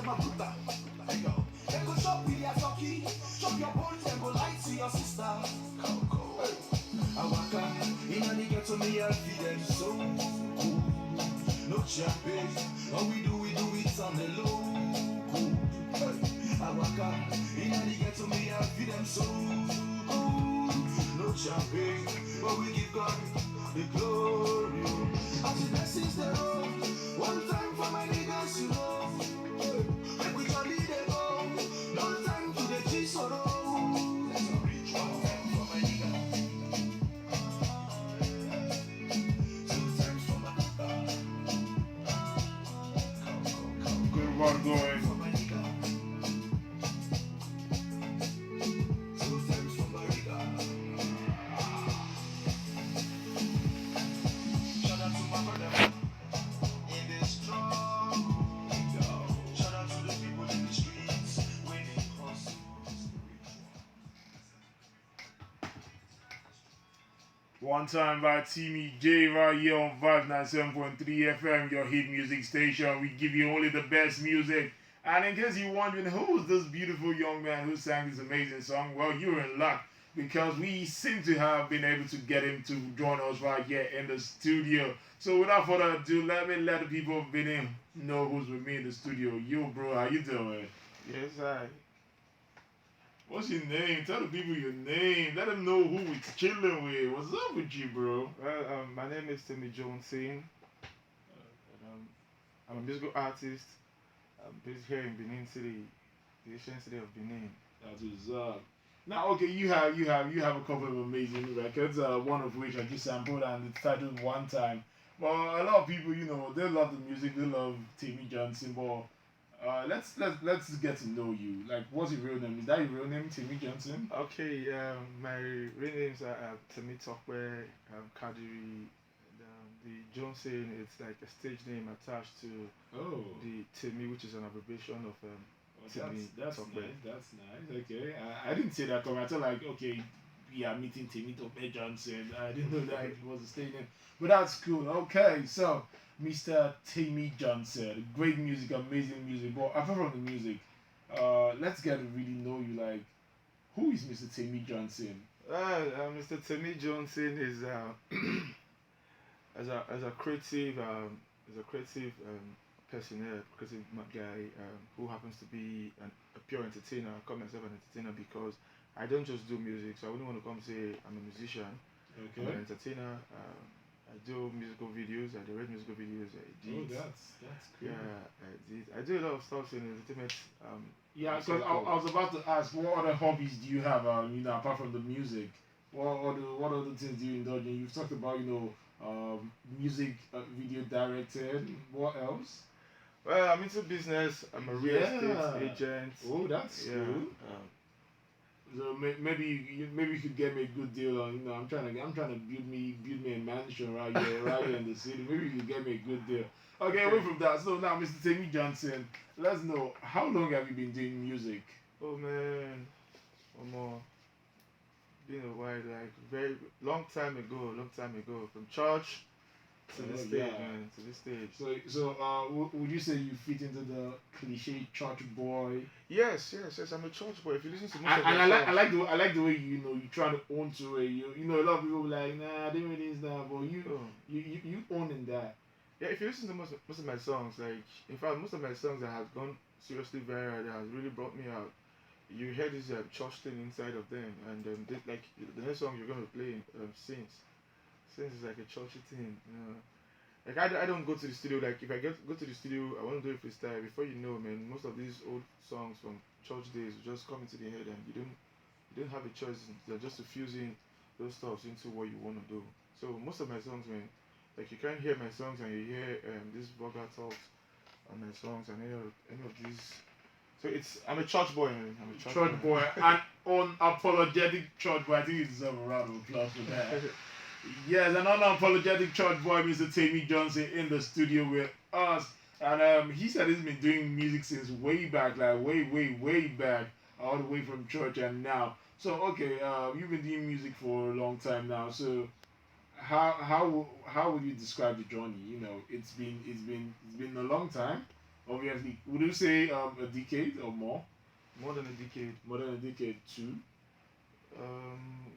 makuta. They go shop with your turkey, chop your bones, and go lie to your sister. I waka in the ghetto, me I feed them so cool. No champagne, all we do it on the low. I waka in the ghetto, me I feed them so cool. No champagne, but we give God the glory. As the blessings they roll, one time for my niggas, you know. Make we jolly they go, no time to the cheese or roll. Let's go reach one time for my niggas. Two times for my niggas. Good one going. For my niggas. Two times for my niggas. Shout out to my brother in the struggle. Shout out to the people in the streets when they hustle. One time by TEMI J right here on Vibe 97.3 FM, your hit music station. We give you only the best music. And in case you're wondering who's this beautiful young man who sang this amazing song, well, you're in luck because we seem to have been able to get him to join us right here in the studio. So without further ado, let the people of Benin know who's with me in the studio. Yo, bro, how you doing? Yes, I. What's your name? Tell the people your name. Let them know who we're chilling with. What's up with you, bro? Well, my name is TEMI JONCING. I'm a musical artist. I'm based here in Benin City, the ancient city of Benin. That's what's up. Now, okay, you have a couple of amazing records. One of which I just sampled, and it's titled "One Time." Well, a lot of people, they love the music. They love TEMI Joncing, but let's get to know you. Like, what's your real name? Is that your real name, TEMI Joncing? Okay, my real names are TEMI Tokwe, Kadiri. The Johnson, it's like a stage name attached to Oh, the TEMI, which is an abbreviation of TEMI that's Tokwe. nice. That's nice. Okay, I didn't say that coming. I thought like, okay, we are meeting TEMI Joncing. I didn't know that it was a stage name, but that's cool. Okay, so Mr. TEMI Joncing, great music, amazing music. But apart from the music, let's get to really know you. Like, who is Mr. TEMI Joncing? Mr. TEMI Johnson is as a creative personnel, creative guy who happens to be a pure entertainer. I call myself an entertainer because I don't just do music, so I wouldn't want to come say I'm a musician. Okay. I'm an entertainer. I do musical videos. I direct musical videos. I Oh, edit. that's cool. Yeah, I do a lot of stuff in entertainment. Yeah, because I was about to ask, what other hobbies do you have? Apart from the music, what other things do you indulge in? You've talked about, music video directed. What else? Well, I'm into business. I'm a real estate agent. Oh, that's Yeah. cool. So maybe you could get me a good deal on. I'm trying to build me a mansion right here in the city. Maybe you could get me a good deal. Okay, away from that. So now, Mr. TEMI Joncing, let's know how long have you been doing music? Oh man, one more. Been a while, like very long time ago, from church to this Oh, stage, yeah. man, to this stage. So would you say you fit into the cliche church boy? Yes. I'm a church boy. If you listen to most And of my I songs, like the way you try to own to it. A lot of people like, nah, I didn't really this now, but oh, you owning that. yeah. If you listen to most of my songs, like in fact, most of my songs that have gone seriously viral, that has really brought me out. You hear this church thing inside of them, and like the next song you're gonna play, Saints. Saints is like a churchy thing, you know. Like I don't go to the studio. Like if I go to the studio, I want to do a freestyle. Before you know, man, most of these old songs from church days will just come into the head, and you don't have a choice. They're just fusing those stuffs into what you want to do. So most of my songs, man, like you can't hear my songs and you hear these vulgar talks on my songs and any of these. So I'm a church boy, man. I'm a Church boy, an unapologetic church boy. I think he deserves a round of applause for that. Yes, an unapologetic church boy, Mr. TEMI Joncing, in the studio with us. And he said he's been doing music since way back, like way back, all the way from church and now. So okay, you've been doing music for a long time now. So how would you describe the journey? It's been a long time. obviously. Would you say a decade or more? More than a decade. More than a decade, two.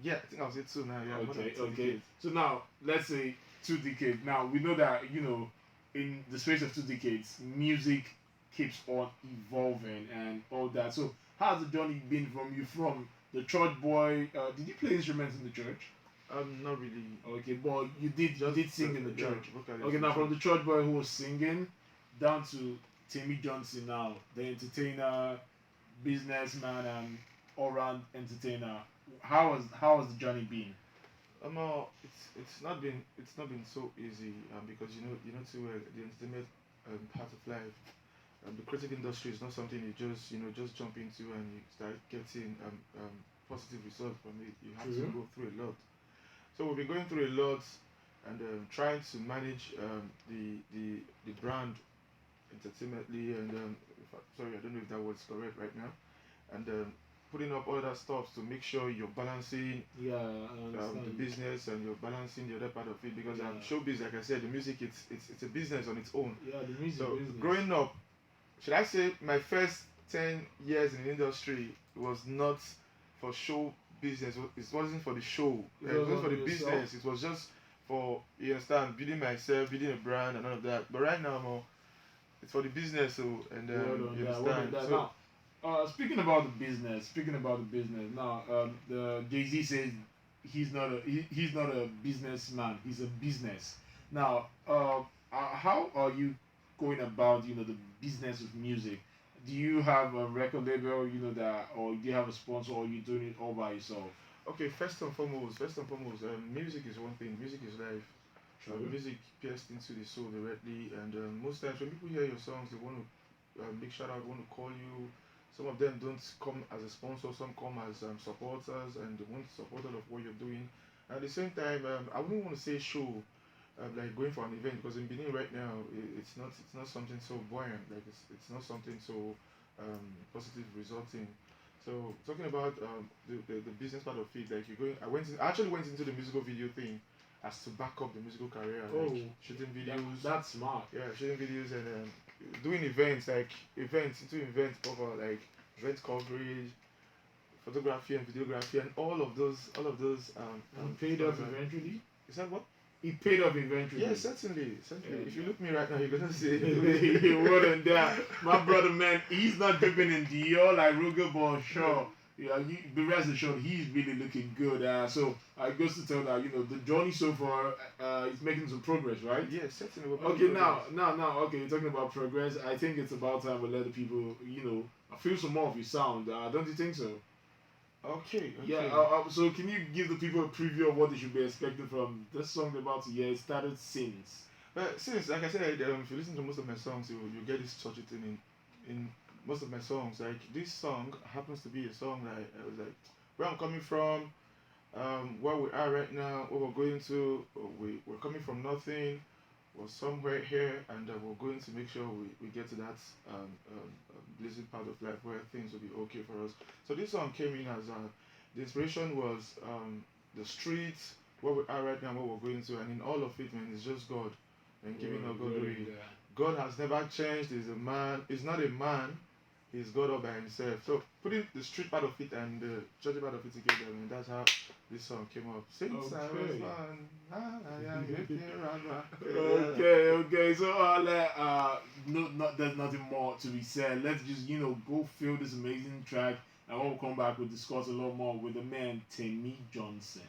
Yeah, I think I'll say two now. Yeah, more than Okay, two okay. decades. So now let's say 2 decades. Now we know that in the space of 2 decades, music keeps on evolving and all that. So how's the journey been from the church boy? Did you play instruments in the church? Not really. Okay, but you did sing in the yeah, church. vocalist Okay, in now from church. the church boy who was singing down to TEMI Joncing now, the entertainer, businessman, and all-round entertainer. How has the journey been? It's not been so easy because too well the entertainment part of life. The creative industry is not something you just jump into and you start getting positive results from it. You have to True. go through a lot. So we've been going through a lot and trying to manage the brand entertainmentally and sorry, I don't know if that was correct right now, and putting up all that stuff to make sure you're balancing Yeah, I the understand. business and you're balancing the other part of it because Yeah. showbiz, like I said, the music it's a business on its own. Yeah, the music So business. growing up, should I say my first 10 years in the industry was not for show business. It wasn't for the show. It It wasn't wasn't for the yourself? business. It was just for you understand building myself, building a brand and all of that. But right now, more it's for the business. So and Well done, you yeah, well done. understand. That. So Now, speaking about the business. Now, the Jay Z says he's not a businessman. He's a business. Now, how are you going about the business of music? Do you have a record label, that, or do you have a sponsor, or you doing it all by yourself? okay, first and foremost, music is one thing. Music is life. True. Music pierced into the soul directly, and most times when people hear your songs, they want to big shout out, want to call you. Some of them don't come as a sponsor, some come as supporters, and they want to support all of what you're doing. At the same time, I wouldn't want to say show, like going for an event, because in Benin right now, it's not something so buoyant. Like it's not something so positive resulting. So talking about the business part of it, like you're going, I actually went into the musical video thing as to back up the musical career, Oh, like shooting videos, that's smart. yeah, shooting videos and doing events like events into events proper like event coverage, photography and videography and all of those And paid off things, eventually. is that what? It paid off eventually. Yeah, certainly. Yeah. If you look me right now, you're gonna see. More than that, my brother, man, he's not dripping in Dior like Ruger, but sure, yeah, the rest assured, he's really looking good. So I goes to tell that the journey so far is making some progress, right? Yeah, certainly. We're Okay, making now, okay, you're talking about progress. I think it's about time we let the people, feel some more of your sound. Don't you think so? Okay. Yeah. So can you give the people a preview of what they should be expecting from this song they're about to hear? It started since. Since, like I said, if you listen to most of my songs, you get this churchy thing in most of my songs. Like this song happens to be a song that I was like, where I'm coming from, where we are right now, what we're going to. We're coming from nothing, we're somewhere here, and we're going to make sure we get to that blessed part of life where things will be okay for us. So this song came in as the inspiration was the streets, where we are right now, what we're going to, and in all of it, man, it's just God and giving our God glory. God has never changed. He's a man. He's not a man. He's God all by himself. So putting the street part of it and the church part of it together, and that's how this song came up. Since I was Okay. born, I am making Okay. So no, not there's nothing more to be said. Let's just go feel this amazing track, and when we come back, we'll discuss a lot more with the man TEMI Joncing.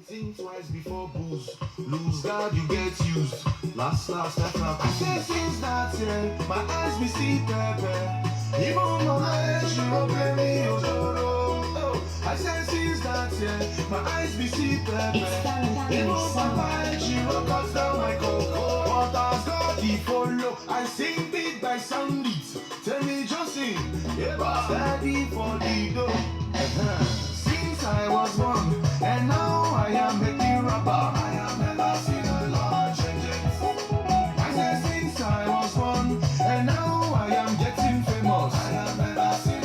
Think twice before booze. Lose God, you get used. Last, I said since that year, my eyes be see pepper. Even my eyes, you don't play me, oh, oh. I said since that year, my eyes be see pepper. Even my eyes, you don't cut down my cocoa. What has God he follow? I sing beat by sound beats. Tell me just sing, yeah, but steady for the door. Since I was born, and now I am making rubber. I have never seen a Lord changing. I said since I was born, and now I am getting famous. I have never seen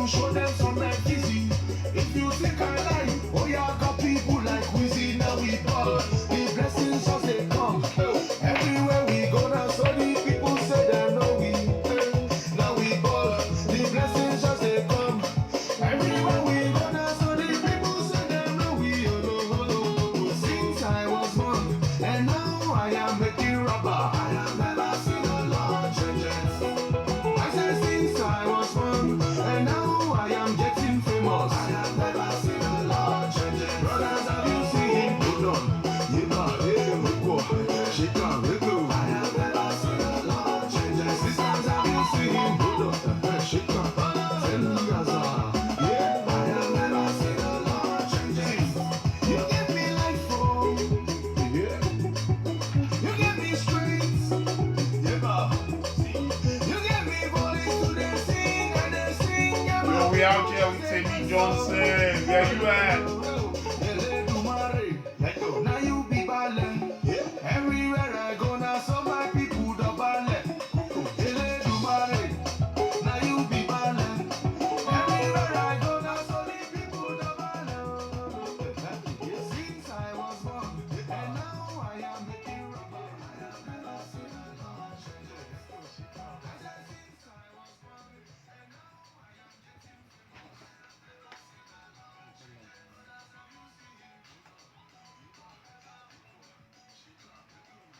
show them some like easy. If you think I lie, oh yeah, I got people like Wizzy, now we ball. The blessings just they come. Everywhere we go now, so the people say them know we. Now we ball. The blessings just they come. Everywhere we go now, so the people say them know we. Since I was born, and now I am making rubber. I have never seen a Lord changes. I said since I was born, and now I am getting famous. I have never seen a Lord changes. Brothers, have you seen him? Hold on. Shake on, let go. I have never seen a Lord changes. Sisters, have you seen him? Hold on. Shake on. Tell me, yeah. I have never seen a Lord changes. You give me life, oh. Yeah. You give me strength. Yeah. You give me voice to the sing and the sing. Yo, we out here with TEMI Joncing. Where you at? Now you be ballet. Everywhere I go now, so my people the ballet. Now you be ballet. Everywhere I go now, so the people the ballet. Since I was born, and now I am making rubber. I have never seen a Lord changes. Since I was born, and now I am getting famous. I have never seen a Lord changes.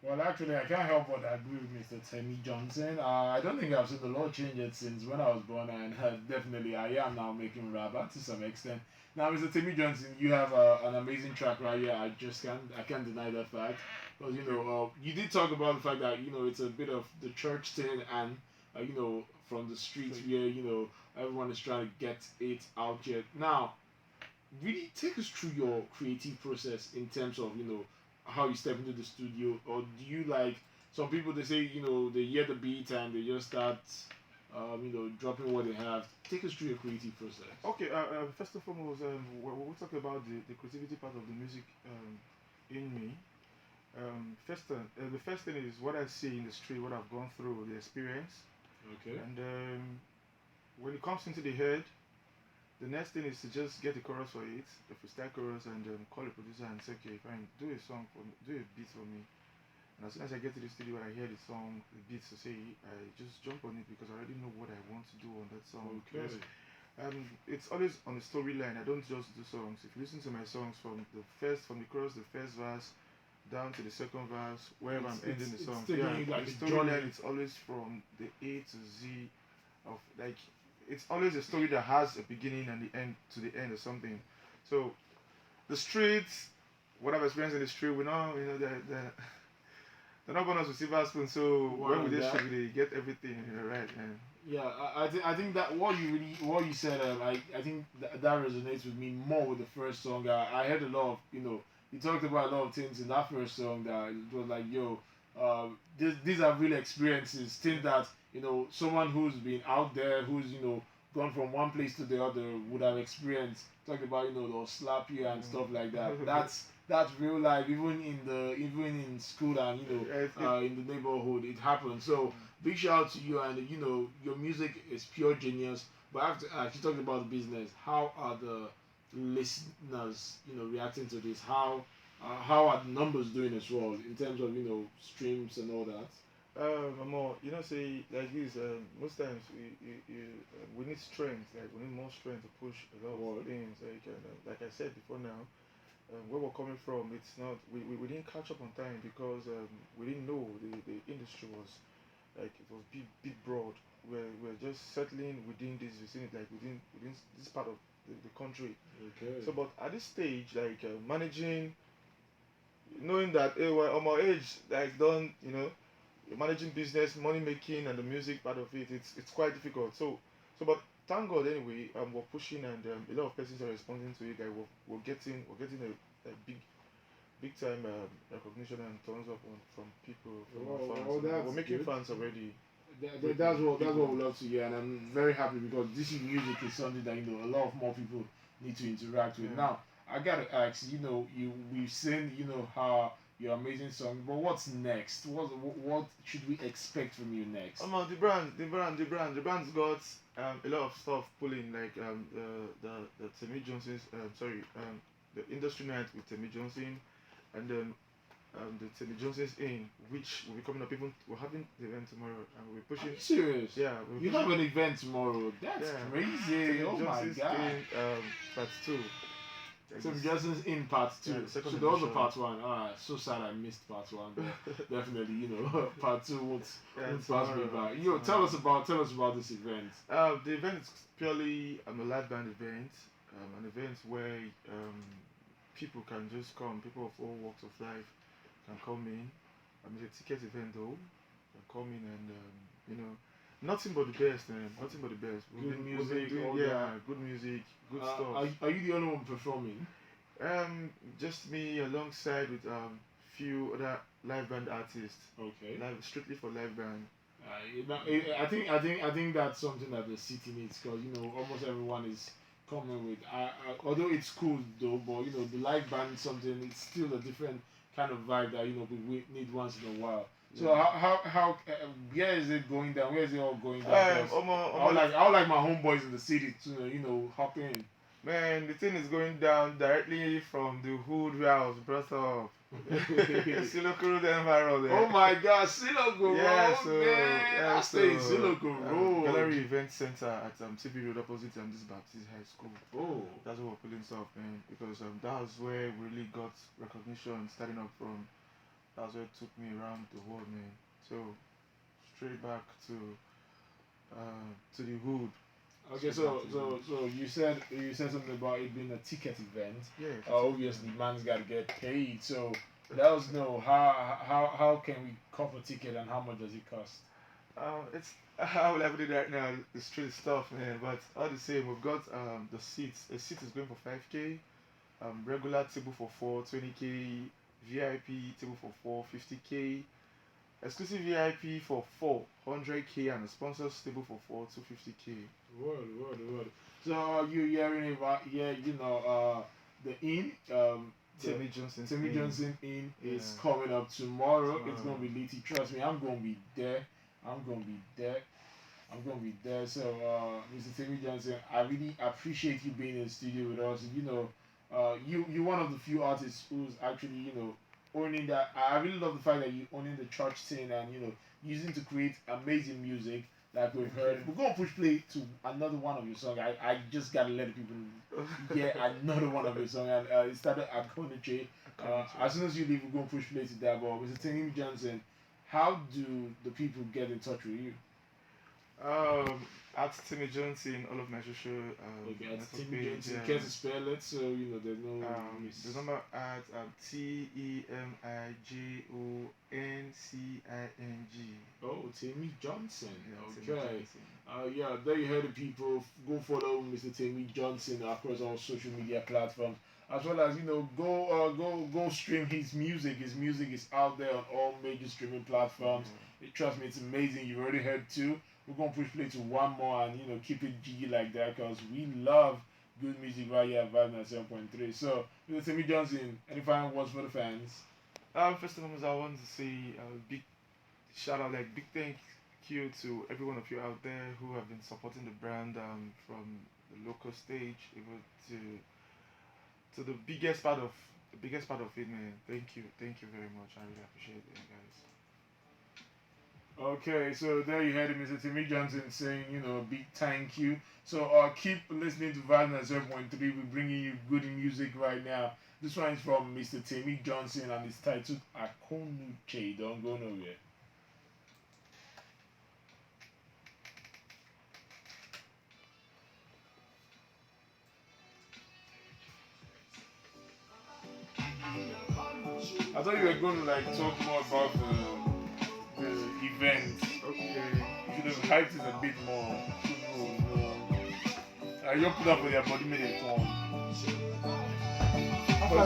Well, actually, I can't help but agree with Mr. TEMI Joncing. I don't think I've seen the law change it since when I was born, and definitely I am now making rubber to some extent. Now, Mr. TEMI Joncing, you have an amazing track right here. I can't deny that fact. Because you did talk about the fact that it's a bit of the church thing, and from the streets where everyone is trying to get it out yet. Now, really take us through your creative process in terms of how you step into the studio, or do you like some people they say they hear the beat and they just start dropping what they have. Take us through your creative process. Okay, first and foremost, we'll talk about the creativity part of the music in me. The first thing is what I see in the street, what I've gone through, the experience. Okay. And when it comes into the head, the next thing is to just get the chorus for it, the freestyle chorus, and call the producer and say, okay, fine, do a song for me, do a beat for me. And as soon as I get to the studio and I hear the song, the beats to say, I just jump on it because I already know what I want to do on that song. Okay. Because, it's always on the storyline. I don't just do songs. If you listen to my songs from the chorus, the first verse, down to the second verse, wherever I'm ending the song. Taking you like the a journey. storyline it's always from the A to Z of like it's always a story that has a beginning and the end to the end or something. So the streets, what I've experienced in the street, we know, they're not born us with silver spoon. So when we just should they get everything right. And Yeah, I think that what you said, I think that resonates with me more with the first song. I heard a lot of you talked about a lot of things in that first song that it was like these are real experiences, things that someone who's been out there, who's gone from one place to the other would have experienced. Talked about they'll slap you and stuff like that. That's real life, even in school and in the neighborhood it happens. So big shout out to you, and your music is pure genius. But I have to ask, you talked about the business. How are the listeners reacting to this? How are the numbers doing as well in terms of streams and all that? more, say like this. Most times we need strength. Like we need more strength to push a lot of things. Like I said before now, where we're coming from, it's not we didn't catch up on time because we didn't know the industry was like it was big broad. We're just settling within this vicinity, like within this part of the country. Okay. So, but at this stage, like managing, knowing that hey, well, on my age, like don't you're managing business, money making, and the music part of it, it's quite difficult. But thank God anyway, we're pushing, and a lot of persons are responding to it. Like we're getting a big time recognition and thumbs up from people, from our fans. That's We're making good. fans already. That's what we love to hear, and I'm very happy because this music is something that a lot of more people need to interact with. Yeah. Now, I gotta ask, we've seen how your amazing song. But what's next? What should we expect from you next? The brand's got a lot of stuff pulling like the Temi Johnson's the industry night with Temi Johnson, and then the Temi Johnson's in, which will be coming up. Even we're having the event tomorrow, and we're Are pushing. you serious? Yeah, we're You pushing. have an event tomorrow. That's Yeah. crazy. Temi Oh my Johnson's god. in part two. So Johnson's in part two. Yeah, the So second there was a edition. part one. Alright, so sad I missed part one. But definitely, part two won't pass me by. Yo, tell us about this event. The event is purely a live band event, an event where people can just come, people of all walks of life can come in. It's a ticket event though. Can come in and nothing but the best, man. Nothing but the best. Good music, all yeah, that. good music, good Are, stuff. are you the only one performing? Just me alongside with few other live band artists. Okay. Strictly for live band. I think that's something that the city needs because almost everyone is coming with. Although it's cool though, but the live band is something. It's still a different kind of vibe that we need once in a while. So how where is it going down? Where is it all going down? 'Cause I would like my homeboys in the city to hop in. Man, the thing is going down directly from the hood where I was brought up. Silokuru environment. Oh my God, Siloko Yeah, Road, so man! I stay in Siloko Road. Gallery Event Center at TP Road opposite this Baptist High School. Oh, That's what we're pulling stuff, man, because that was where we really got recognition starting up from. That's where it took me around the world, man. So straight back to the hood. okay. So you said something about it being a ticket event. Yeah. Obviously, man's got to get paid. So let us know how can we cover a ticket and how much does it cost? It's how will I put it right now? The street stuff, man. But all the same, we've got the seats. A seat is going for 5K. Regular table for 4, 20K. VIP table for 4, 50K. Exclusive VIP for 4, 100K, and a sponsors table for 4, 250K. Word. So you hearing about the inn Temi Johnson. Temi Johnson Inn is Yeah. coming up tomorrow. It's Tomorrow. gonna be litty. Trust me, I'm gonna be there. So, Mr. Temi Johnson, I really appreciate you being in the studio with us. You're one of the few artists who's actually owning that. I really love the fact that you owning the church scene and using to create amazing music like we've heard. We're gonna push play to another one of your songs. I just gotta let the people hear another one of your songs. And it started at Konuche. As soon as you leave, we're gonna push play to that. But Mr. Temi Johnson, how do the people get in touch with you? At Temi Johnson, all of my social Okay, at network Temi page, Johnson, yeah. care to spell it so there's no The number at TEMIJONCING. Oh, Temi Johnson. Temi Okay. Johnson. There you heard the people. Go follow Mr. Temi Johnson across all social media platforms, as well as go stream his music. His music is out there on all major streaming platforms. Trust me, it's amazing. You already heard two. We're gonna push play to one more and keep it G like that because we love good music right here at Vibe 97.3. So, Mr. Temi Johnson, any final words for the fans? First and foremost, I want to say a big shout out, big thank you to every one of you out there who have been supporting the brand from the local stage even to the biggest part of it, man. Thank you very much. I really appreciate it, guys. Okay, so there you heard it, Mr. Temi Johnson saying, a big thank you. So keep listening to Vibe 97.3. We're bringing you good music right now. This one is from Mr. Temi Johnson and it's titled Akonuche. Don't go nowhere. I thought you were going to talk more about the event. Okay. You should have hyped it a bit more. You put up with your body made it come. We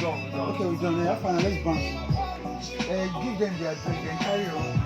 done. Okay, we're done. Let's bounce. Give them their drink and carry on.